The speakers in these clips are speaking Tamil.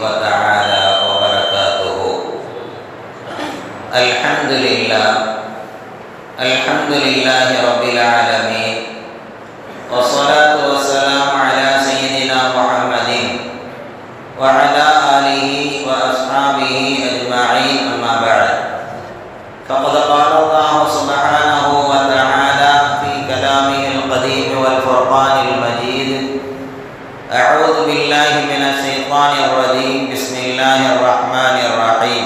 وتعالى وبركاته. الحمد لله رب العالمين، والصلاة والسلام على سيدنا محمد وعلى آله وأصحابه أجمعين، أما بعد. فقد قال الله سبحانه وتعالى في كلامه القديم والفرقان المجيد: أعوذ بالله من الشيطان الرجيم، بسم الله الرحمن الرحيم.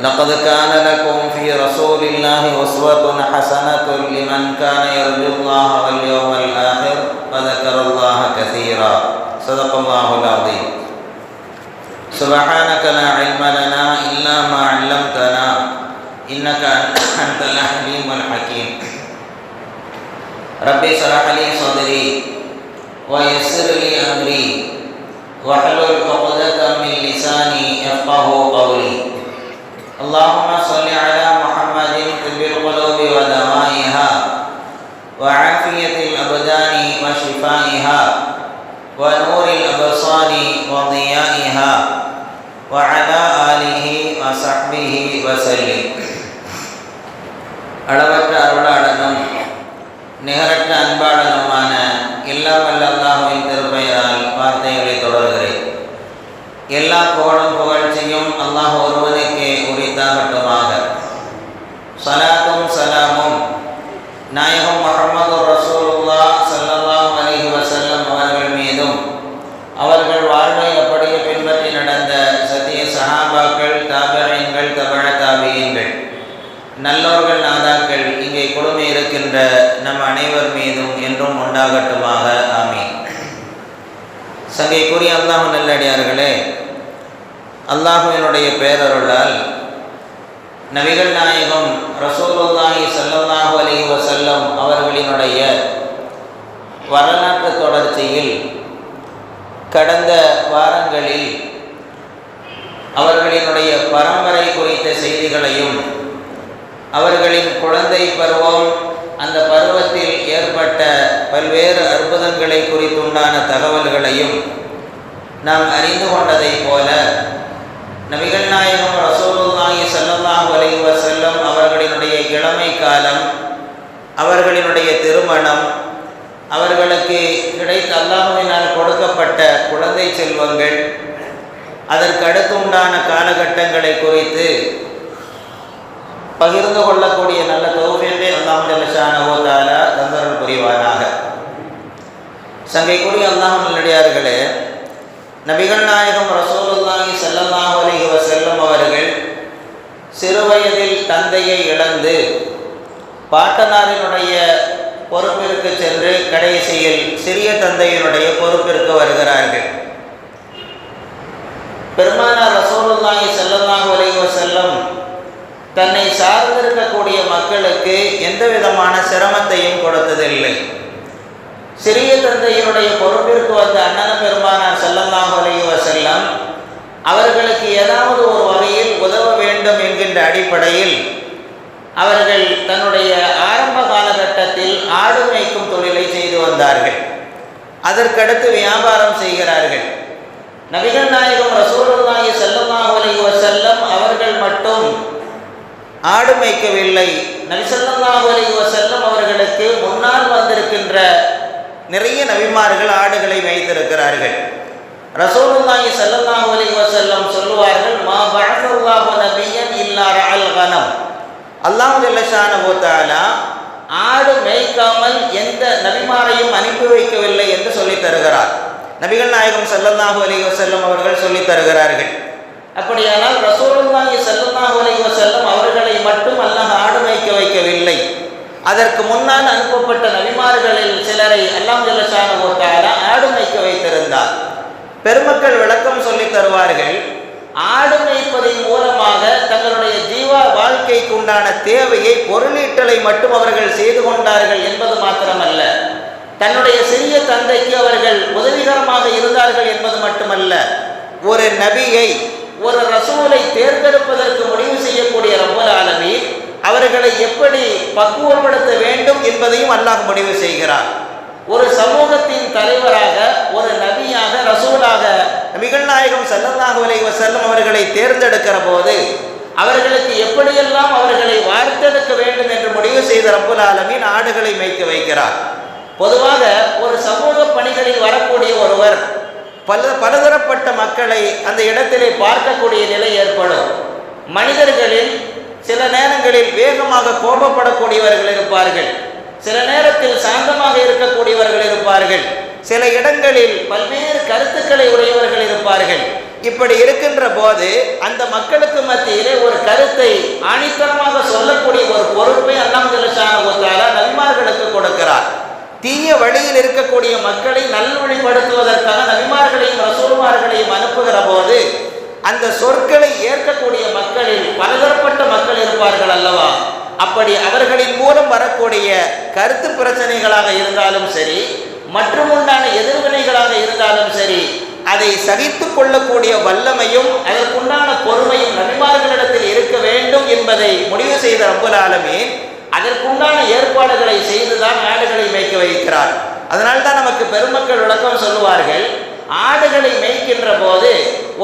لقد كان لكم في رسول الله أسوة حسنة لمن كان يرجو الله واليوم الآخر وذكر الله كثيرا. صدق الله العظيم. سبحانك لا علم لنا إلا ما علمتنا إنك أنت الحليم الحكيم. رب اشرح لي صدري ويسر لي أمري واحلل عقدة من لساني يفقهوا قولي. اللهم صل على محمد طب القلوب ودوائها وعافية الأبدان وشفائها ونور الأبصار وضيائها وعلى آله وصحبه وسلم. அளவற்ற அருளாளனும் நிகரற்ற அன்பாளனுமான எல்லாம் வல்ல அல்லாஹ்வின் திருப்பெயரால் வார்த்தைகளை தொடர்கிறேன். எல்லா புகழும் புகழ்ச்சியும் அல்லாஹ் ஒருவனுக்கே உரித்தாகட்டுமாக. ஸலாத்தும் ஸலாமும் நாயகம் முஹம்மது ரசூலுல்லாஹ் ஸல்லல்லாஹு அலைஹி வஸல்லம் அவர்கள் மீதும், அவர்கள் வாழ்வை அப்படியே பின்பற்றி நடந்த சத்திய சஹாபாக்கள், தாபிஈன்கள், தபஅ தாபிஈன்கள், நல்லோர்கள், நாதாக்கள் இங்கே குழுமி இருக்கின்ற நம் அனைவர் மீதும் என்றும் உண்டாகட்டுமாக. ஆமீன். சங்கைக்குரிய அல்லாஹ் நல்லடியார்களே, அல்லாஹுவினுடைய பேரருளால் நபிகள் நாயகம் ரசூலுல்லாஹி ஸல்லல்லாஹு அலைஹி வஸல்லம் அவர்களினுடைய வரலாற்று தொடர்ச்சியில் கடந்த வாரங்களில் அவர்களினுடைய பரம்பரை குறித்த செய்திகளையும், அவர்களின் குழந்தை பருவம், அந்த பருவத்தில் ஏற்பட்ட பல்வேறு அற்புதங்களை குறித்துண்டான தகவல்களையும் நாம் அறிந்து கொண்டதை போல, நபிகள் நாயகம் ரசூலுல்லாஹி ஸல்லல்லாஹு அலைஹி வஸல்லம் அவர்களினுடைய இளமை காலம், அவர்களினுடைய திருமணம், அவர்களுக்கு கிடைத்த அல்லாஹ்வினால் கொடுக்கப்பட்ட குழந்தை செல்வங்கள், அதற்கு அடுத்துண்டான காலகட்டங்களை குறித்து பகிர்ந்து கொள்ளக்கூடிய நல்ல தௌஃபீகை அல்லாஹ் ஜல்ல ஷானஹு வ தஆலா தந்தருள் புரிவானாக. சங்கைக்குரிய அல்லாஹ் நல்லடியார்களே, நபிகள் நாயகம் ரசூலுல்லாஹி ஸல்லல்லாஹு அலைஹி வஸல்லம் அவர்கள் சிறுவயதில் தந்தையை இழந்து பாட்டனாரினுடைய பொறுப்பிற்கு சென்று கடைசியில் சிறிய தந்தையினுடைய பொறுப்பிற்கு வருகிறார்கள். பெருமானார் ரசூலுல்லாஹி ஸல்லல்லாஹு அலைஹி வஸல்லம் தன்னை சார்ந்திருக்கக்கூடிய மக்களுக்கு எந்த விதமான சிரமத்தையும் கொடுத்ததில்லை. சிறிய தந்தையினுடைய பொறுப்பிற்கு வந்த அண்ணன் பெருமானார் ஸல்லல்லாஹு அலைஹி வஸல்லம் அவர்களுக்கு ஏதாவது ஒரு வகையில் உதவ வேண்டும் என்கின்ற அடிப்படையில் அவர்கள் தன்னுடைய ஆரம்ப காலகட்டத்தில் ஆடு மேய்க்கும் தொழிலை செய்து வந்தார்கள். அதற்கடுத்து வியாபாரம் செய்கிறார்கள். நபிகள் நாயகம் ரசூலுல்லாஹி ஸல்லல்லாஹு அலைஹி வஸல்லம் அவர்கள் மட்டும் ஆடு மேய்க்கவில்லை. நபி ஸல்லல்லாஹு அலைஹி வஸல்லம் அவர்களுக்கு முன்னால் வந்திருக்கின்ற நிறைய நபிமார்கள் ஆடுகளை வைத்திருக்கிறார்கள். ரசூலுல்லாஹி ஸல்லல்லாஹு அலைஹி வஸல்லம் சொல்லுவார்கள், மா பஅஸல்லாஹு நபியன் இல்லா ரஅல் கனம். அல்லாஹ் ஜல்ல ஷானஹு வ தஆலா ஆடு மேய்க்காமல் எந்த நபிமாரையும் அனுப்பி வைக்கவில்லை என்று சொல்லித் தருகிறார். நபிகள் நாயகம் ஸல்லல்லாஹு அலைஹி வஸல்லம் அவர்கள் சொல்லித் தருகிறார்கள். அப்படியானால் ரசூலுல்லாஹி ஸல்லல்லாஹு அலைஹி வஸல்லம் அவர்களை மட்டும் அல்லாஹ் ஆடு மேய்க்க வைக்கவில்லை. அதற்கு முன்னால் அனுப்பப்பட்ட நபிமார்களில் சிலரை அல்லாஹ் ஜல்ல ஷானஹு வ தஆலா ஆடு மேய்க்க வைத்திருந்தார். பெருமக்கள் விளக்கம் சொல்லித் தருவார்கள், ஆடு மேய்ப்பதன் மூலமாக தங்களுடைய ஜீவா வாழ்க்கைக்கு உண்டான தேவையை, பொருளீட்டலை மட்டும் அவர்கள் செய்து கொண்டார்கள் என்பது மாத்திரமல்ல, தன்னுடைய சிறிய தந்தைக்கு அவர்கள் உதவிகரமாக இருந்தார்கள் என்பது மட்டுமல்ல, ஒரு நபியை, ஒரு ரசூலை தேர்ந்தெடுப்பதற்கு முடிவு செய்யக்கூடிய ரப்பல் ஆலமீன் அவர்களை எப்படி பக்குவப்படுத்த வேண்டும் என்பதையும் அல்லாஹ் முடிவு செய்கிறார். ஒரு சமூகத்தின் தலைவராக, ஒரு நபியாக, ரசூலாக நபிகள் நாயகம் ஸல்லல்லாஹு அலைஹி வஸல்லம் அவர்களை தேர்ந்தெடுக்கிற போது அவர்களுக்கு எப்படியெல்லாம் அவர்களை வார்த்தெடுக்க வேண்டும் என்று முடிவு செய்த ரப்புல் ஆலமீன் ஆடுகளை மேய்க்க வைக்கிறார். பொதுவாக ஒரு சமூக பணிகளில் வரக்கூடிய ஒருவர் பலதரப்பட்ட மக்களை அந்த இடத்திலே பார்க்கக்கூடிய நிலை ஏற்படும். மனிதர்களில் சில நேரங்களில் வேகமாக கோபப்படக்கூடியவர்கள் இருப்பார்கள், சில நேரத்தில் சாந்தமாக இருக்கக்கூடியவர்கள் இருப்பார்கள், சில இடங்களில் பல்வேறு கருத்துக்களை உடையவர்கள் இருப்பார்கள். இப்படி இருக்கின்ற போது அந்த மக்களுக்கு மத்தியிலே ஒரு கருத்தை ஆணித்தரமாக சொல்லக்கூடிய ஒரு பொறுப்பை அல்லாஹ் ஜல்லஷானஹு வ தஆலா நபிமார்களுக்கு கொடுக்கிறார். தீய வழியில் இருக்கக்கூடிய மக்களை நல்வழிப்படுத்துவதற்காக நபிமார்களையும் ரசூலுமார்களையும் அனுப்புகிற போது அந்த சொற்களை ஏற்கக்கூடிய மக்களில் பலதரப்பட்ட மக்கள் இருப்பார்கள் அல்லவா? அப்படி அவர்களின் மூலம் வரக்கூடிய கருத்து பிரச்சனைகளாக இருந்தாலும் சரி, மற்றும் உண்டான எதிர்வினைகளாக இருந்தாலும் சரி, அதை சகித்து கொள்ளக்கூடிய வல்லமையும் அதற்குண்டான பொறுமையும் நபிமார்களிடத்தில் இருக்க வேண்டும் என்பதை முடிவு செய்த ரப்புல் ஆலமீன் அதற்குண்டான ஏற்பாடுகளை செய்துதான் ஆடுகளை மேய்க்க வைக்கிறார். அதனால்தான் நமக்கு பெருமக்கள் விளக்கம் சொல்லுவார்கள், ஆடுகளை மேய்க்கின்ற போது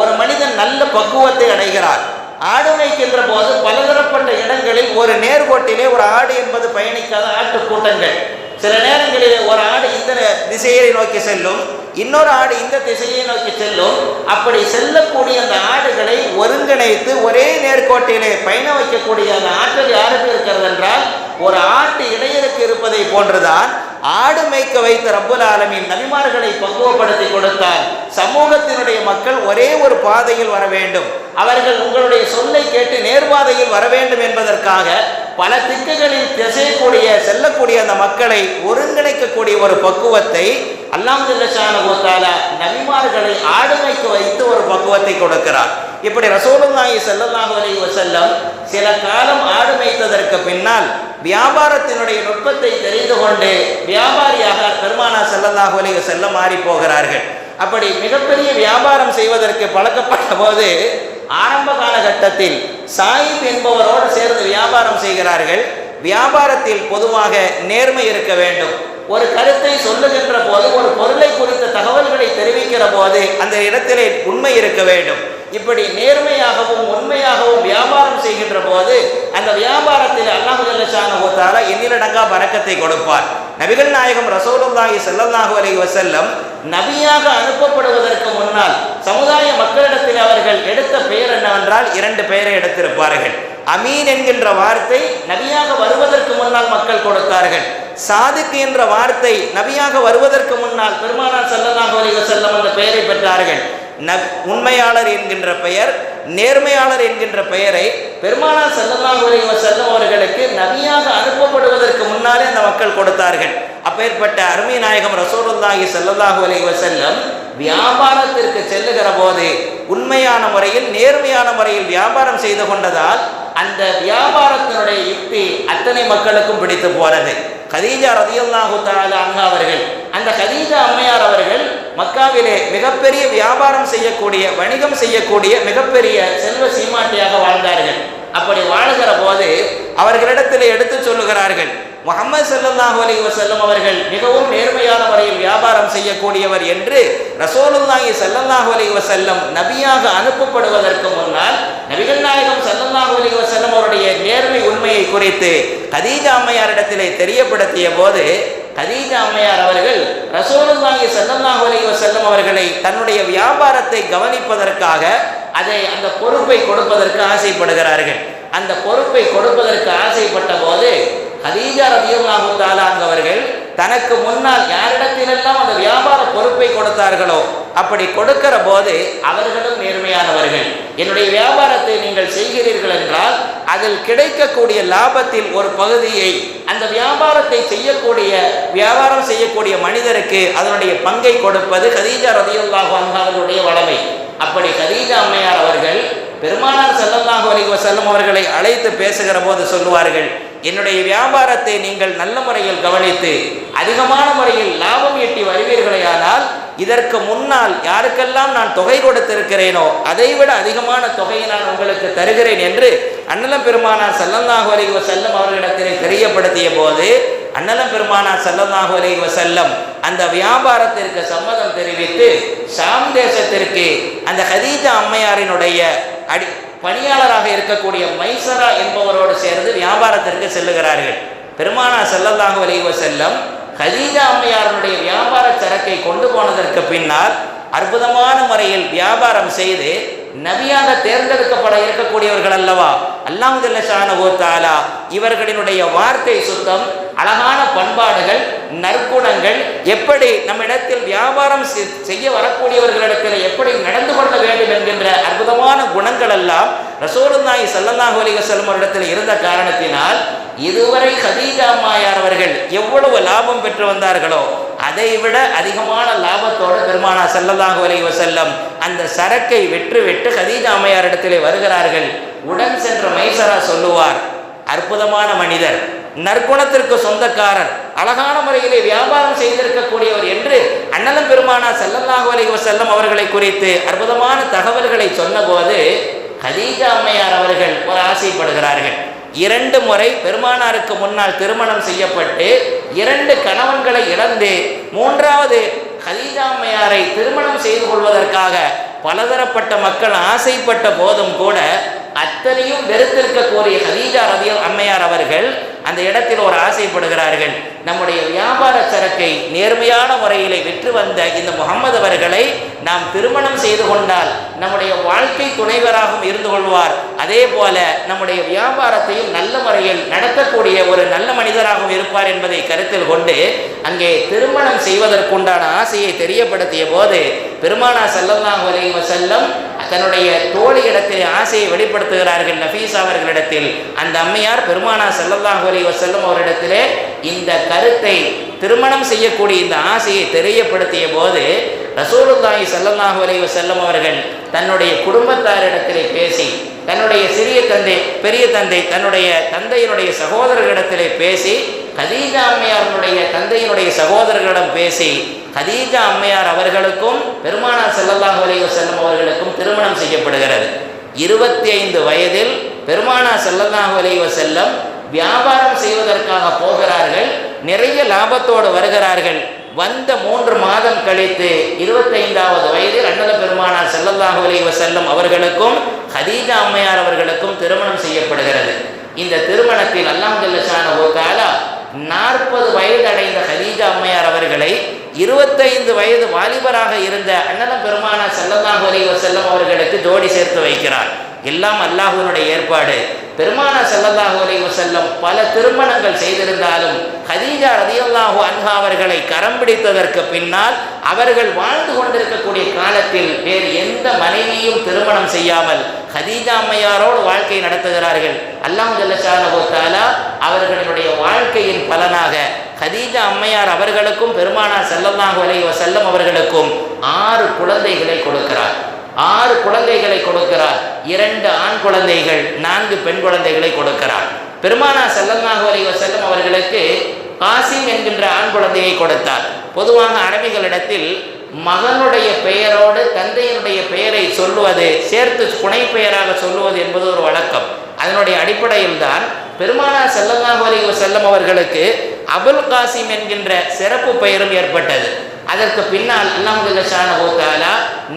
ஒரு மனிதன் நல்ல பக்குவத்தை அடைகிறார். ஆடு மேய்க்கின்ற போது பலதரப்பட்ட இடங்களில் ஒரு நேர்கோட்டிலே ஒரு ஆடு என்பது பயணிக்காத ஆட்டு கூட்டங்கள், சில நேரங்களிலே ஒரு ஆடு இந்த திசையை நோக்கி செல்லும், இன்னொரு ஆடு இந்த திசையை நோக்கி செல்லும். அப்படி செல்லக்கூடிய அந்த ஆடுகளை ஒருங்கிணைத்து ஒரே நேர்கோட்டிலே பயண வைக்கக்கூடிய அந்த ஆற்றல் யாருக்கு இருக்கிறது என்றால் ஒரு ஆட்டு இடையருக்கு இருப்பதை போன்றுதான் ஆடு மேய்க்க வைத்த ரப்புல் ஆலமீன் நபிமார்களை பக்குவப்படுத்தி கொடுத்தார். சமூகத்தினுடைய மக்கள் ஒரே ஒரு பாதையில் வர வேண்டும், அவர்கள் உங்களுடைய சொல்லை கேட்டு நேர்பாதையில் வர வேண்டும் என்பதற்காக பல திக்குகளில் திசையக்கூடிய செல்லக்கூடிய அந்த மக்களை ஒருங்கிணைக்கக்கூடிய ஒரு பக்குவத்தை அல்லாஹ் ஜல்லஷானஹு வ தஆலா நபிமார்களை ஆடு மேய்க்க வைத்து ஒரு பக்குவத்தை கொடுக்கிறார். இப்படி ரசூலுல்லாஹி ஸல்லல்லாஹு அலைஹி வஸல்லம் சில காலம் ஆடு மேய்த்ததற்கு பின்னால் வியாபாரத்தினுடைய நுட்பத்தை தெரிந்து கொண்டு வியாபாரியாக பெருமானார் ஸல்லல்லாஹு அலைஹி வஸல்லம் மாறி போகிறார்கள். அப்படி மிகப்பெரிய வியாபாரம் செய்வதற்கு பழக்கப்பட்ட போது ஆரம்ப காலகட்டத்தில் சாயிப் என்பவரோடு சேர்ந்து வியாபாரம் செய்கிறார்கள். வியாபாரத்தில் பொதுவாக நேர்மை இருக்க வேண்டும். ஒரு கருத்தை சொல்லுகின்ற போது, ஒரு பொருளை குறித்த தகவல்களை தெரிவிக்கிற போது அந்த இடத்திலே உண்மை இருக்க வேண்டும். இப்படி நேர்மையாகவும் உண்மையாகவும் வியாபாரம் செய்கின்ற போது அந்த வியாபாரத்தில் அல்லாஹ் ஜல்லஷானஹு வ தஆலா எண்ணிலடங்கா பரக்கத்தை கொடுப்பார். நபிகள் நாயகம் ரசூலுல்லாஹி ஸல்லல்லாஹு அலைஹி வஸல்லம் நபியாக அனுப்பப்படுவதற்கு முன்னால் சமுதாய மக்களிடத்தில் அவர்கள் எடுத்த பெயர் என்னவென்றால் 2 பெயரை எடுத்திருப்பார்கள். அமீன் என்கின்ற வார்த்தை நபியாக வருவதற்கு முன்னால் மக்கள் கொடுத்தார்கள். சாதிக் என்ற வார்த்தை நபியாக வருவதற்கு முன்னால் பெருமானார் ஸல்லல்லாஹு அலைஹி வஸல்லம் அந்த பெயரை பெற்றார்கள். உண்மையாளர் என்கின்ற பெயர், நேர்மையாளர் என்கின்ற பெயரை பெருமானார் ஸல்லல்லாஹு அலைஹி வஸல்லம் அவர்களுக்கு நபியாக அனுப்பப்படுவதற்கு முன்னாலே அந்த மக்கள் கொடுத்தார்கள். அப்பேற்பட்ட அருமை நாயகம் ரசூலுல்லாஹி ஸல்லல்லாஹு அலைஹி வஸல்லம் வியாபாரத்திற்கு செல்லுகிற போது உண்மையான முறையில் நேர்மையான முறையில் வியாபாரம் செய்து கொண்டதால் அந்த வியாபாரத்தினுடைய யுக்தி அத்தனை மக்களுக்கும் பிடித்து போனது. கதீஜா ரலியல்லாஹு தஆலா அன்ஹா அவர்கள், அந்த கதீஜா அம்மையார் அவர்கள் மக்காவிலே மிகப்பெரிய வியாபாரம் செய்யக்கூடிய, வணிகம் செய்யக்கூடிய மிகப்பெரிய செல்வ சீமாட்டியாக வாழ்ந்தார்கள். அப்படி வாழுகிற போது அவர்களிடத்தில் எடுத்து சொல்லுகிறார்கள், முஹம்மது ஸல்லல்லாஹு அலைஹி வஸல்லம் அவர்கள் மிகவும் நேர்மையான முறையில் வியாபாரம் செய்யக்கூடியவர் என்று ரசூலுல்லாஹி ஸல்லல்லாஹு அலைஹி வஸல்லம் நபியாக அனுப்பப்படுவதற்கு முன்னால் நபிகள் நாயகம் ஸல்லல்லாஹு அலைஹி வஸல்லம் அவருடைய நேர்மை உண்மையை குறித்து கதீஜா அம்மையாரிடத்திலே தெரியப்படுத்திய போது கதீஜா அம்மையார் அவர்கள் ரசூலுல்லாஹி ஸல்லல்லாஹு அலைஹி வஸல்லம் அவர்களை தன்னுடைய வியாபாரத்தை கவனிப்பதற்காக அந்த பொறுப்பை கொடுப்பதற்கு ஆசைப்படுகிறார்கள். அந்த பொறுப்பை கொடுப்பதற்கு ஆசைப்பட்ட போது கதீஜா ரலியல்லாஹு தஆலா அவர்கள் தனக்கு முன்னால் யாரிடத்திலெல்லாம் அந்த வியாபார பொறுப்பை கொடுத்தார்களோ அப்படி கொடுக்கிற போது அவர்களும் நேர்மையானவர்கள். என்னுடைய வியாபாரத்தை நீங்கள் செய்கிறீர்கள் என்றால் அதில் கிடைக்கக்கூடிய லாபத்தில் ஒரு பகுதியை அந்த வியாபாரத்தை வியாபாரம் செய்யக்கூடிய மனிதருக்கு அதனுடைய பங்கை கொடுப்பது கதீஜா ரலியல்லாஹு அன்ஹா அவர்களுடைய வளமை. அப்படி கதீஜா அம்மையார் அவர்கள் பெருமானார் ஸல்லல்லாஹு அலைஹி வஸல்லம் அவர்களை அழைத்து பேசுகிற போது சொல்லுவார்கள், என்னுடைய வியாபாரத்தை நீங்கள் நல்ல முறையில் கவனித்து அதிகமான முறையில் லாபம் ஈட்டி வருவீர்களேயானால் இதற்கு முன்னால் யாருக்கெல்லாம் நான் தொகை கொடுத்திருக்கிறேனோ அதைவிட அதிகமான தொகையை நான் உங்களுக்கு தருகிறேன் என்று அண்ணலம் பெருமானார் ஸல்லல்லாஹு அலைஹி வஸல்லம் அவர்களிடத்திலே தெரியப்படுத்திய போது அண்ணலம் பெருமானா ஸல்லல்லாஹு அலைஹி வஸல்லம் அந்த வியாபாரத்திற்கு சம்மதம் தெரிவித்து ஷாம் தேசத்திற்கு அந்த ஹதீஜா அம்மையாரினுடைய பணியாளராக இருக்கக்கூடிய மைசரா என்பவரோடு சேர்ந்து வியாபாரத்திற்கு செல்லுகிறார்கள். பெருமானா ஸல்லல்லாஹு அலைஹி வஸல்லம் ஹதீஜா அம்மையாருடைய வியாபார சரக்கை கொண்டு போனதற்கு பின்னால் அற்புதமான முறையில் வியாபாரம் செய்து நபியாக தேர்ந்தெடுக்கப்பட இருக்கக்கூடியவர்கள் அல்லவா, அல்லாஹ் ஜல்ல ஷானஹு தஆலா இவர்களினுடைய வார்த்தை சுத்தம், அழகான பண்பாடுகள், நற்குணங்கள், எப்படி நம்மிடத்தில் வியாபாரம் செய்ய வரக்கூடியவர்களிடத்தில் எப்படி நடந்து கொள்ள வேண்டும் என்கின்ற அற்புதமான குணங்கள் எல்லாம் ரசூலுல்லாஹி ஸல்லல்லாஹு அலைஹி வஸல்லம் அவரிடத்தில் இருந்த காரணத்தினால் இதுவரை ஹதீஜா அம்மையார் அவர்கள் எவ்வளவு லாபம் பெற்று வந்தார்களோ அதைவிட அதிகமான லாபத்தோடு பெருமானா ஸல்லல்லாஹு அலைஹி வஸல்லம் அந்த சரக்கை விற்று ஹதீஜா அம்மையார் இடத்திலே வருகிறார்கள். உடன் சென்ற மைசரா சொல்லுவார், அற்புதமான மனிதர், நற்குணத்திற்கு சொந்தக்காரர், அழகான முறையிலே வியாபாரம் செய்திருக்கக்கூடியவர் என்று அண்ணலம் பெருமானா ஸல்லல்லாஹு அலைஹி வஸல்லம் அவர்களை குறித்து அற்புதமான தகவல்களை சொன்னபோது ஹதீஜா அம்மையார் அவர்கள் ஒரு ஆசைப்படுகிறார்கள். 2 முறை பெருமானாருக்கு முன்னால் திருமணம் செய்யப்பட்டு 2 கணவன்களை இழந்து 3வது ஹதீஜா அம்மையாரை திருமணம் செய்து கொள்வதற்காக பலதரப்பட்ட மக்கள் ஆசைப்பட்ட போதும் கூட அத்தனையும் வெறுத்திருக்கக்கூடிய ஹதீஜா அம்மையார் அவர்கள் அந்த இடத்தில் ஒரு ஆசைப்படுகிறார்கள். நம்முடைய வியாபார சரக்கை நேர்மையான முறையிலே விற்று வந்த இந்த முகம்மது அவர்களை நாம் திருமணம் செய்து கொண்டால் நம்முடைய வாழ்க்கை துணைவராகவும் இருந்து கொள்வார், அதே போல நம்முடைய வியாபாரத்தையும் நல்ல முறையில் நடத்தக்கூடிய ஒரு நல்ல மனிதராகவும் இருப்பார் என்பதை கருத்தில் கொண்டு அங்கே திருமணம் செய்வதற்குண்டான ஆசையை தெரியப்படுத்திய போது பெருமானா ஸல்லல்லாஹு அலைஹி வஸல்லம் தன்னுடைய தோழியிடத்தில் ஆசையை வெளிப்படுத்துகிறார்கள் நஃபீஸா அவர்களிடத்தில். அந்த அம்மையார் பெருமானா ஸல்லல்லாஹு அலைஹி வஸல்லம் அவரிடத்திலே இந்த கருத்தை, திருமணம் செய்யக்கூடிய இந்த ஆசையை தெரியப்படுத்திய போது ரசூலுல்லாஹி ஸல்லல்லாஹு அலைஹி வஸல்லம் அவர்கள் தன்னுடைய குடும்பத்தாரிடத்திலே பேசி, தன்னுடைய சிறிய தந்தை, பெரிய தந்தை, தன்னுடைய தந்தையினுடைய சகோதரர்களிடத்திலே பேசி, ஹதீஜா அம்மையாருடைய தந்தையினுடைய சகோதரர்களிடம் பேசி ஹதீஜா அம்மையார் அவர்களுக்கும் பெருமானா ஸல்லல்லாஹு அலைஹி வஸல்லம் அவர்களுக்கும் திருமணம் செய்யப்படுகிறது. 25 வயதில் பெருமானா ஸல்லல்லாஹு அலைஹி வஸல்லம் வியாபாரம் செய்வதற்காக போகிறார்கள். நிறைய லாபத்தோடு வருகிறார்கள். வந்த 3 மாதம் கழித்து 25வது வயதில் அண்ணல பெருமானா ஸல்லல்லாஹு அலைஹி வஸல்லம் அவர்களுக்கும் ஹதீஜா அம்மையார் அவர்களுக்கும் திருமணம் செய்யப்படுகிறது. இந்த திருமணத்தில் அல்லாஹ் ஜல்ல ஷானஹு தஆலா 40 வயது அடைந்த ஹதீஜா அம்மையார் அவர்களை 25 வயது வாலிபராக இருந்த அண்ணலம் பெருமானா ஸல்லல்லாஹு அலைஹி வஸல்லம் அவர்களுக்கு ஜோடி சேர்த்து வைக்கிறார். எல்லாம் அல்லாஹ்வினுடைய ஏற்பாடு. பெருமானா ஸல்லல்லாஹு அலைஹி வஸல்லம் பல திருமணங்கள் செய்திருந்தாலும் ஹதீஜா ரலியல்லாஹு அன்ஹா அவர்களை கரம் பிடித்ததற்கு பின்னால் அவர்கள் வாழ்ந்து கொண்டிருக்கக்கூடிய காலத்தில் வேறு எந்த மனைவியும் திருமணம் செய்யாமல் ஹதீஜா அம்மையாரோடு வாழ்க்கை நடத்துகிறார்கள். அல்லாஹ் ஜல்ல ஷானஹு தஆலா அவர்களுடைய வாழ்க்கையின் பலனாக ஹதீஜா அம்மையார் அவர்களுக்கும் பெருமானா ஸல்லல்லாஹு அலைஹி வஸல்லம் அவர்களுக்கும் 6 குழந்தைகளை கொடுக்கிறார். 6 குழந்தைகளை கொடுக்கிறார். 2 ஆண் குழந்தைகள், 4 பெண் குழந்தைகளை கொடுக்கிறார். பெருமானா ஸல்லல்லாஹு அலைஹி வஸல்லம் அவர்களுக்கு காசிம் என்கின்ற ஆண் குழந்தையை கொடுத்தார். பொதுவாக அரபிகளிடத்தில் மகனுடைய பெயரோடு தந்தையினுடைய பெயரை சொல்லுவது, சேர்த்து புனை பெயராக சொல்லுவது என்பது ஒரு வழக்கம். அதனுடைய அடிப்படையில் தான் பெருமானா ஸல்லல்லாஹு அலைஹி வஸல்லம் அவர்களுக்கு அபுல் காசிம் என்கின்ற சிறப்பு பெயரும் ஏற்பட்டது. அதற்கு பின்னால் அல்லாஹ் ஜல்ல ஷானஹு தஆலா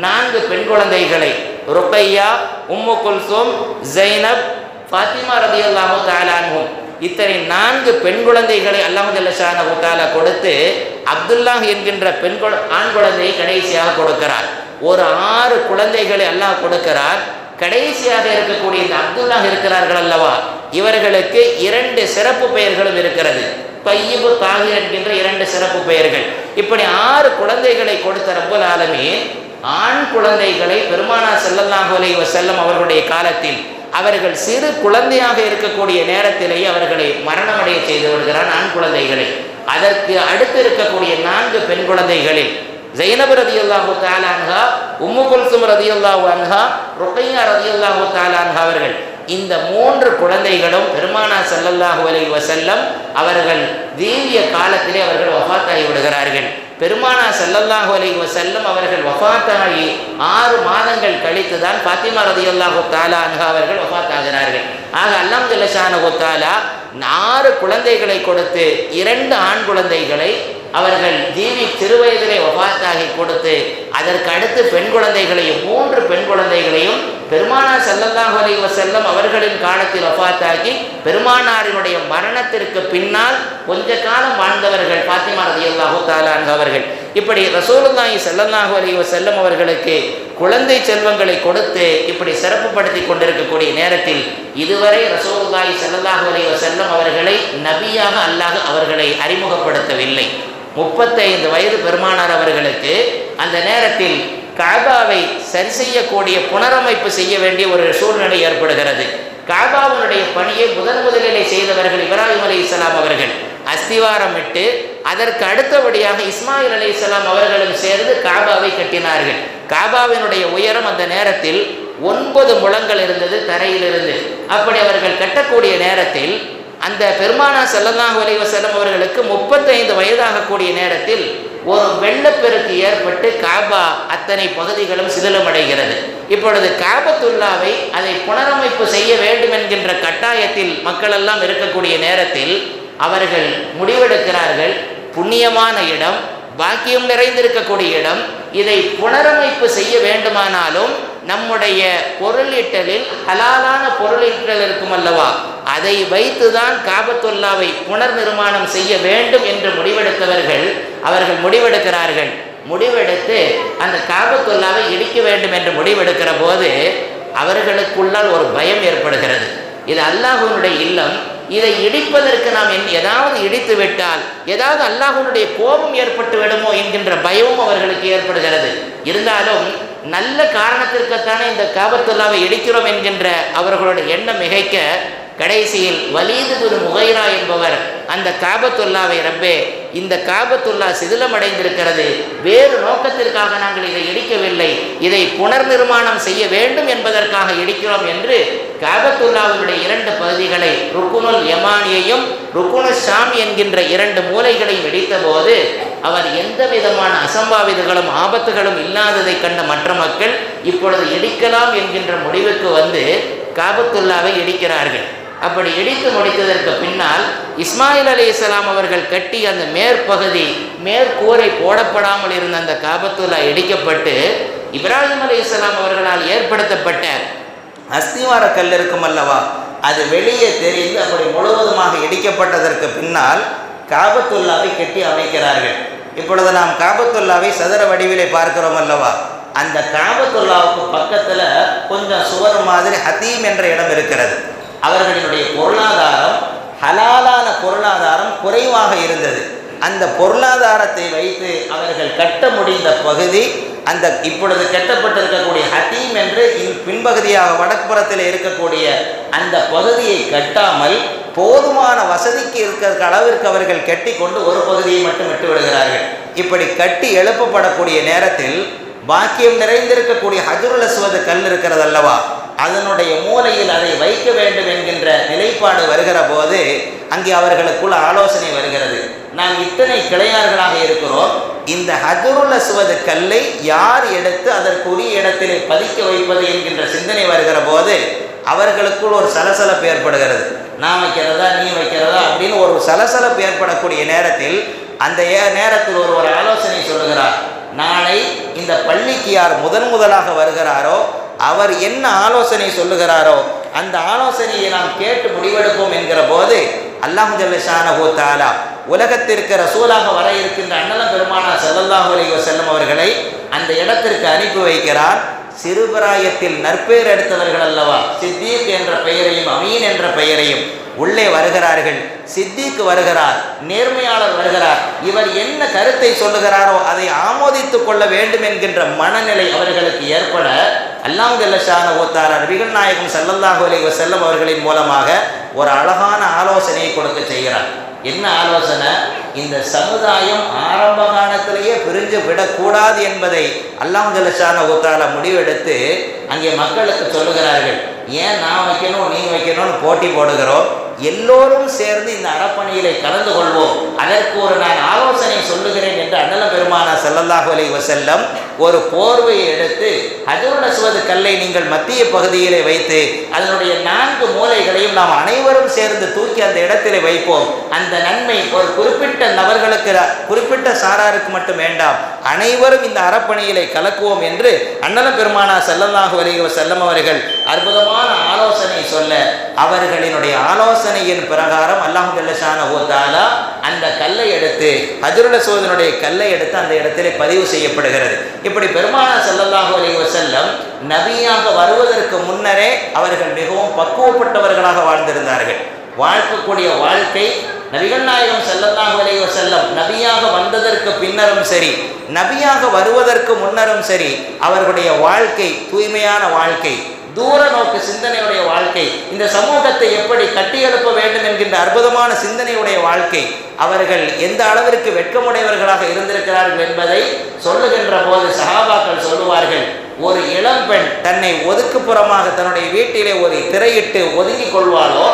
4 பெண் குழந்தைகளை ருக்கையா, உம்மு குல்சூம், ஜைனப், ஃபாத்திமா ரலியல்லாஹு தஆலா அன்ஹும், இத்தனை 4 பெண் குழந்தைகளை அல்லாஹ் ஜல்ல ஷானஹு தஆலா கொடுத்து அப்துல்லாஹ் என்கின்ற ஆண் குழந்தையை கடைசியாக கொடுக்கிறார். ஒரு 6 குழந்தைகளை அல்லாஹ் கொடுக்கிறார். கடைசியாக இருக்கக்கூடிய இந்த அப்துல்லாஹ் இருக்கிறார்கள் அல்லவா, இவர்களுக்கு 2 சிறப்பு பெயர்களும் இருக்கிறது. தையிபு, தாஹிர் என்கின்ற 2 சிறப்பு பெயர்கள். இப்படி 6 குழந்தைகளை கொடுத்த ரப்புல் ஆலமீன் ஆண் குழந்தைகளை பெருமானா ஸல்லல்லாஹு அலைஹி வஸல்லம் அவர்களுடைய காலத்தில் அவர்கள் சிறு குழந்தையாக இருக்கக்கூடிய நேரத்திலேயே அவர்களை மரணமடைய செய்து விடுகிறான் ஆண் குழந்தைகளை. அதற்கு அடுத்து இருக்கக்கூடிய 4 பெண் குழந்தைகளில் ஜைனப் ரலியல்லாஹு தஆலா அன்ஹா, உம்மு குல்சூம் ரலியல்லாஹு அன்ஹா, ருக்கையா ரலியல்லாஹு தஆலா அன்ஹா அவர்கள், இந்த 3 குழந்தைகளும் பெருமானா ஸல்லல்லாஹு அலைஹி வஸல்லம் அவர்கள் வீரிய காலத்திலே அவர்கள் வஃபாத்தாகி விடுகிறார்கள். பெருமானா ஸல்லல்லாஹு அலைஹி வஸல்லம் அவர்கள் வஃபாத்தாகி 6 மாதங்கள் கழித்து தான் ஃபாத்திமா ரலியல்லாஹு தஆலா அன்ஹா அவர்கள் வஃபாத்தாகிறார்கள். ஆக அல்லாஹ் ஜல்ல ஷானஹு தஆலா 6 குழந்தைகளை கொடுத்து 2 ஆண் குழந்தைகளை அவர்கள் சிறுவயதிலே வஃபாத்தாகி கொடுத்து அதற்கு அடுத்து பெண் குழந்தைகளையும் 3 பெண் குழந்தைகளையும் பெருமானார் ஸல்லல்லாஹு அலைஹி வஸல்லம் அவர்களின் காலத்தில் வஃபாத்தாகி பெருமானாரினுடைய மரணத்திற்கு பின்னால் கொஞ்ச காலம் வாழ்ந்தவர்கள் ஃபாத்திமா ரலியல்லாஹு தஆலா அன்ஹா அவர்கள். இப்படி ரசூலுல்லாஹி ஸல்லல்லாஹு அலைஹி வஸல்லம் அவர்களுக்கு குழந்தை செல்வங்களை கொடுத்து இப்படி சிறப்புப்படுத்தி கொண்டிருக்கக்கூடிய நேரத்தில் இதுவரை ரசூலுல்லாஹி ஸல்லல்லாஹு அலைஹி வஸல்லம் அவர்களை நபியாக அல்லாஹ் அவர்களை அறிமுகப்படுத்தவில்லை. 35 வயது பெருமானார் அவர்களுக்கு அந்த நேரத்தில் காபாவை சரி செய்யக்கூடிய புனரமைப்பு செய்ய வேண்டிய ஒரு சூழ்நிலை ஏற்படுகிறது. காபாவுடைய பணியை முதலிலே செய்தவர்கள் இப்ராஹிம் அலைஹிஸ்ஸலாம் அவர்கள் அஸ்திவாரமிட்டு அதற்கு அடுத்தபடியாக இஸ்மாயில் அலைஹிஸ்ஸலாம் அவர்களும் சேர்ந்து காபாவை கட்டினார்கள். காபாவினுடைய உயரம் அந்த நேரத்தில் 9 முழங்கள் இருந்தது தரையிலிருந்து. அப்படி அவர்கள் கட்டக்கூடிய நேரத்தில் அந்த பெருமானார் ஸல்லல்லாஹு அலைஹி வஸல்லம் அவர்களுக்கு 35 வயதாகக்கூடிய நேரத்தில் ஒரு வெள்ளப்பெருக்கு ஏற்பட்டு காபா அத்தனை பகுதிகளும் சிதிலமடைகிறது. இப்பொழுது காபத்துல்லாவை அதை புனரமைப்பு செய்ய வேண்டும் என்கின்ற கட்டாயத்தில் மக்கள் எல்லாம் இருக்கக்கூடிய நேரத்தில் அவர்கள் முடிவெடுக்கிறார்கள், புண்ணியமான இடம், பாக்கியம் நிறைந்திருக்கக்கூடிய இடம், இதை புனரமைப்பு செய்ய வேண்டுமானாலும் நம்முடைய பொருளீட்டலில் ஹலாலான பொருளீட்டல் இருக்கும் அல்லவா, அதை வைத்துதான் காபத்துல்லாவை புனர் நிர்மாணம் செய்ய வேண்டும் என்று முடிவெடுத்தவர்கள் அவர்கள் முடிவெடுக்கிறார்கள். முடிவெடுத்து அந்த காபத்துல்லாவை இடிக்க வேண்டும் என்று முடிவெடுக்கிற போது அவர்களுக்குள்ளால் ஒரு பயம் ஏற்படுகிறது. இது அல்லாஹ்வுடைய இல்லம், இதை இடிப்பதற்கு நாம் ஏதாவது இடித்து விட்டால் ஏதாவது அல்லாஹ்வுடைய கோபம் ஏற்பட்டு விடுமோ என்கின்ற பயமும் அவர்களுக்கு ஏற்படுகிறது. இருந்தாலும் நல்ல காரணத்திற்குத்தானே இந்த காபத்துல்லாவை இடிக்கிறோம் என்கின்ற அவர்களுடைய எண்ணம் மிகைக்க கடைசியில் வலீது பின் முகைரா என்பவர் அந்த காபத்துல்லாவை, ரப்பே இந்த காபத்துல்லா சிதிலமடைந்திருக்கிறது, வேறு நோக்கத்திற்காக நாங்கள் இதை இடிக்கவில்லை, இதை புனர் நிர்மாணம் செய்ய வேண்டும் என்பதற்காக இடிக்கிறோம் என்று காபத்துல்லாவினுடைய 2 பகுதிகளை ருக்குனுல் யமானியையும் ருக்குனுல் ஷாமி என்கின்ற 2 மூலைகளையும் இடித்த போது அவர் எந்த விதமான அசம்பாவிதங்களும் ஆபத்துகளும் இல்லாததை கண்ட மற்ற மக்கள் இப்பொழுது இடிக்கலாம் என்கின்ற முடிவுக்கு வந்து காபத்துல்லாவை இடிக்கிறார்கள். அப்படி இடித்து முடித்ததற்கு பின்னால் இஸ்மாயில் அலைஹிஸ்ஸலாம் அவர்கள் கட்டி அந்த மேற்பகுதி மேற்கூரை போடப்படாமல் இருந்த அந்த காபத்துல்லா இடிக்கப்பட்டு இப்ராஹிம் அலைஹிஸ்ஸலாம் அவர்களால் ஏற்படுத்தப்பட்ட அஸ்திவார கல் இருக்கும் அல்லவா, அது வெளியே தெரிந்து அப்படி முழுவதுமாக இடிக்கப்பட்டதற்கு பின்னால் காபத்துல்லாவை கட்டி அமைக்கிறார்கள். இப்பொழுது நாம் காபத்துல்லாவை சதுர வடிவிலே பார்க்கிறோம் அல்லவா, அந்த காபத்துல்லாவுக்கு பக்கத்தில் கொஞ்சம் சுவர் மாதிரி ஹதீம் என்ற இடம் இருக்கிறது. அவர்களினுடைய பொருளாதாரம் ஹலாலான பொருளாதாரம் குறைவாக இருந்தது. அந்த பொருளாதாரத்தை வைத்து அவர்கள் கட்ட முடிந்த பகுதி அந்த இப்பொழுது கட்டப்பட்டிருக்கக்கூடிய ஹதீம் என்று பின்பகுதியாக வடக்குப்புறத்தில் இருக்கக்கூடிய அந்த பகுதியை கட்டாமல் போதுமான வசதிக்கு இருக்கிற அளவிற்கு அவர்கள் கட்டி கொண்டு ஒரு பகுதியை மட்டும் விட்டு விடுகிறார்கள். இப்படி கட்டி எழுப்பப்படக்கூடிய நேரத்தில் பாக்கியம் நிறைந்திருக்கக்கூடிய ஹஜ்ருல் அஸ்வத் கல் இருக்கிறது அல்லவா, அதனுடைய மூலையில் அதை வைக்க வேண்டும் என்கின்ற நிலைப்பாடு வருகிற போது அங்கே அவர்களுக்குள்ள ஆலோசனை வருகிறது. நாம் இத்தனை கிளையார்களாக இருக்கிறோம், இந்த ஹஜ்ருல் அஸ்வத் கல்லை யார் எடுத்து அதற்குரிய இடத்திலே பதிக்க வைப்பது என்கின்ற சிந்தனை வருகிற போது அவர்களுக்குள் ஒரு சலசலப்பு ஏற்படுகிறது. நான் வைக்கிறதா நீ வைக்கிறதா அப்படின்னு ஒரு சலசலப்பு ஏற்படக்கூடிய நேரத்தில் அந்த நேரத்தில் ஒரு ஆலோசனை சொல்லுகிறார். நாளை இந்த பள்ளிக்கு யார் முதலாக வருகிறாரோ அவர் என்ன ஆலோசனை சொல்லுகிறாரோ அந்த ஆலோசனையை நாம் கேட்டு முடிவெடுப்போம் என்கிற போது அல்லாஹ் ஜல்ல ஷானஹு தஆலா உலகத்திற்கு ரசூலாக வர இருக்கின்ற அண்ணலம் பெருமானார் ஸல்லல்லாஹு அலைஹி வஸல்லம் அவர்களை அந்த இடத்திற்கு அனுப்பி வைக்கிறார். சிறுபிராயத்தில் நற்பெயர் எடுத்தவர்கள் அல்லவா, சித்தீக் என்ற பெயரையும் அமீன் என்ற பெயரையும் உள்ளே வருகிறார்கள். சித்திக்கு வருகிறார், நேர்மையாளர் வருகிறார். இவர் என்ன கருத்தை சொல்லுகிறாரோ அதை ஆமோதித்துக் கொள்ள வேண்டும் என்கின்ற மனநிலை அவர்களுக்கு ஏற்பட அல்லாஹ் ஜல்ல ஷானஹு தஆலா நபிகள் நாயகம் ஸல்லல்லாஹு அலைஹி வஸல்லம் அவர்களின் மூலமாக ஒரு அழகான ஆலோசனையை கொடுக்க செய்கிறார். என்ன ஆலோசனை? இந்த சமுதாயம் ஆரம்ப காலத்திலேயே பிரிஞ்சு விடக்கூடாது என்பதை அல்லாஹ் ஜல்ல ஷானஹு தஆலா முடிவெடுத்து அங்கே மக்களுக்கு சொல்லுகிறார்கள். ஏன் நான் வைக்கணும் நீ வைக்கணும்னு போட்டி போடுகிறோம், எல்லோரும் சேர்ந்து இந்த அறப்பணியிலே கலந்து கொள்வோம், அதற்கு ஒரு நான் ஆலோசனை சொல்லுகிறேன் என்று அண்ணலம் பெருமானார் ஸல்லல்லாஹு அலைஹி வஸல்லம் ஒரு போர்வையை எடுத்து ஹஜ்ருல் அஸ்வத் கல்லை நீங்கள் மத்திய பகுதியிலே வைத்து அதனுடைய 4 மூலைகளையும் நாம் அனைவரும் சேர்ந்து தூக்கி அந்த இடத்திலே வைப்போம். அந்த நன்மை ஒரு குறிப்பிட்ட நபர்களுக்கு, குறிப்பிட்ட சாராருக்கு மட்டும் வேண்டாம், அனைவரும் இந்த அறப்பணியிலே கலக்குவோம் என்று அண்ணலம் பெருமானார் ஸல்லல்லாஹு அலைஹி வஸல்லம் அவர்கள் அற்புதமான ஆலோசனை சொல்ல, அவர்களினுடைய ஆலோசனையின் பிரகாரம் அல்லாஹ் ஜல்ல ஷானஹு தஆலா அந்த கல்லை எடுத்து, ஹஜ்ருல் அஸ்வதினுடைய கல்லை எடுத்து அந்த இடத்திலே பதிவு செய்யப்படுகிறது. இப்படி பெருமானார் ஸல்லல்லாஹு அலைஹி வஸல்லம் நபியாக வருவதற்கு முன்னரே அவர்கள் மிகவும் பக்குவப்பட்டவர்களாக வாழ்ந்திருந்தார்கள். வாழ்க்கக்கூடிய வாழ்க்கை நபிகள் நாயகம் ஸல்லல்லாஹு அலைஹி வஸல்லம் நபியாக வந்ததற்கு பின்னரும் சரி, நபியாக வருவதற்கு முன்னரும் சரி, அவர்களுடைய வாழ்க்கை தூய்மையான வாழ்க்கை, தூர நோக்கு சிந்தனையுடைய வாழ்க்கை, இந்த சமூகத்தை எப்படி கட்டியெழுப்ப வேண்டும் என்கின்ற அற்புதமான சிந்தனையுடைய வாழ்க்கை. அவர்கள் எந்த அளவிற்கு வெட்கமுடையவர்களாக இருந்திருக்கிறார்கள் என்பதை சொல்லுகின்ற போது சஹாபாக்கள் சொல்லுவார்கள், ஒரு இளம்பெண் தன்னை ஒதுக்குப்புறமாக தன்னுடைய வீட்டிலே ஒரு திரையிட்டு ஒதுங்கிக் கொள்வாளோ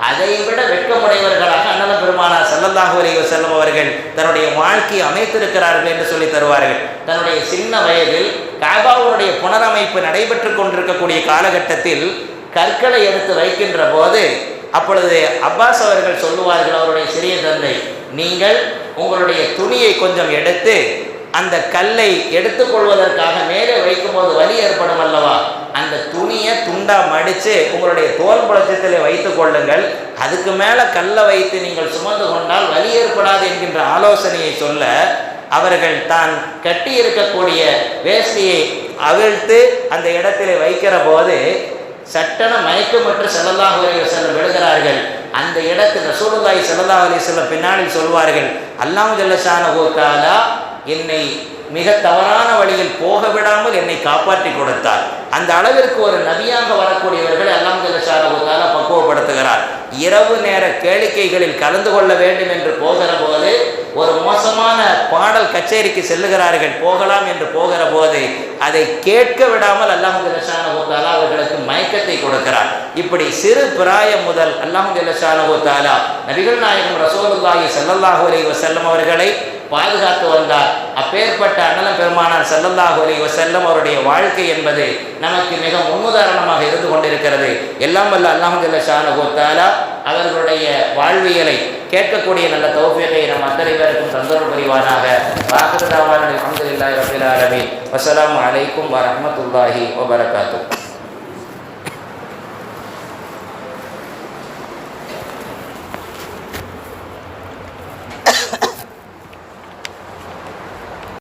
அதைவிட வெட்கமுடையவர்களாக அண்ணலம் பெருமானார் ஸல்லல்லாஹு அலைஹி வஸல்லம் அவர்கள் தன்னுடைய வாழ்க்கையை அமைத்திருக்கிறார்கள் என்று சொல்லி தருவார்கள். தன்னுடைய சின்ன வயதில் காபாவுடைய புனரமைப்பு நடைபெற்று கொண்டிருக்கக்கூடிய காலகட்டத்தில் கற்களை எடுத்து வைக்கின்ற போது அப்பொழுது அப்பாஸ் அவர்கள் சொல்லுவார்கள், அவருடைய சிறிய தந்தை, நீங்கள் உங்களுடைய துணியை கொஞ்சம் எடுத்து அந்த கல்லை எடுத்துக்கொள்வதற்காக மேலே வைக்கும்போது வலி ஏற்படும் அல்லவா, அந்த துணியை துண்டா மடித்து உங்களுடைய தோல் புலச்சத்திலே வைத்து கொள்ளுங்கள், அதுக்கு மேலே கல்லை வைத்து நீங்கள் சுமந்து கொண்டால் வலி ஏற்படாது என்கின்ற ஆலோசனையை சொல்ல, அவர்கள் தான் கட்டி இருக்கக்கூடிய வேஷ்டியை அவிழ்த்து அந்த இடத்திலே வைக்கிற போது சட்டன மயக்கமற்று ஸல்லல்லாஹு அலைஹி வஸல்லம் விடுகிறார்கள். அந்த இடத்தில் ரசூலுல்லாஹி ஸல்லல்லாஹு அலைஹி வஸல்லம் பின்னாளில் சொல்வார்கள், அல்லாஹ் ஜல்ல ஷானஹு தஆலா என்னை மிக தவறான வழியில் போக விடாமல் என்னை காப்பாற்றி கொடுத்தார். அந்த அளவிற்கு ஒரு நபியாக வரக்கூடியவர்களை அல்லாஹ் ஜல்ல ஷானஹு தஆலா பக்குவப்படுத்துகிறார். இரவு நேர கேளிக்கைகளில் கலந்து கொள்ள வேண்டும் என்று போகிற போது, ஒரு மோசமான பாடல் கச்சேரிக்கு செல்லுகிறார்கள், போகலாம் என்று போகிற போது அதை கேட்க விடாமல் அல்லாஹ் ஜல்ல ஷானஹு தஆலா அவர்களுக்கு மயக்கத்தை கொடுக்கிறார். இப்படி சிறு பிராயம் முதல் அல்லாஹ் ஜல்ல ஷானஹு தஆலா நபிகள் நாயகம் ரசூலுல்லாஹி ஸல்லல்லாஹு அலைஹி வஸல்லம் அவர்களை பாதுகாத்து வந்தார். அப்பேற்பட்ட அண்ணலம் பெருமானார் ஸல்லல்லாஹு அலைஹி வஸல்லம் அவருடைய வாழ்க்கை என்பது நமக்கு மிக முன்னுதாரணமாக இருந்து கொண்டிருக்கிறது. எல்லாம் வல்ல அல்லாஹ் ஜல்ல ஷானஹு தஆலா அவர்களுடைய வாழ்வியலை கேட்கக்கூடிய நல்ல தௌஃபீகை நம் அத்தனை பேருக்கும் தந்தருள் புரிவானாக. வாஹிரு தஅவானா அல்ஹம்துலில்லாஹி ரப்பில் ஆலமீன். வஸ்ஸலாமு அலைக்கும் வரஹ்மத்துல்லாஹி வபரகாத்துஹு.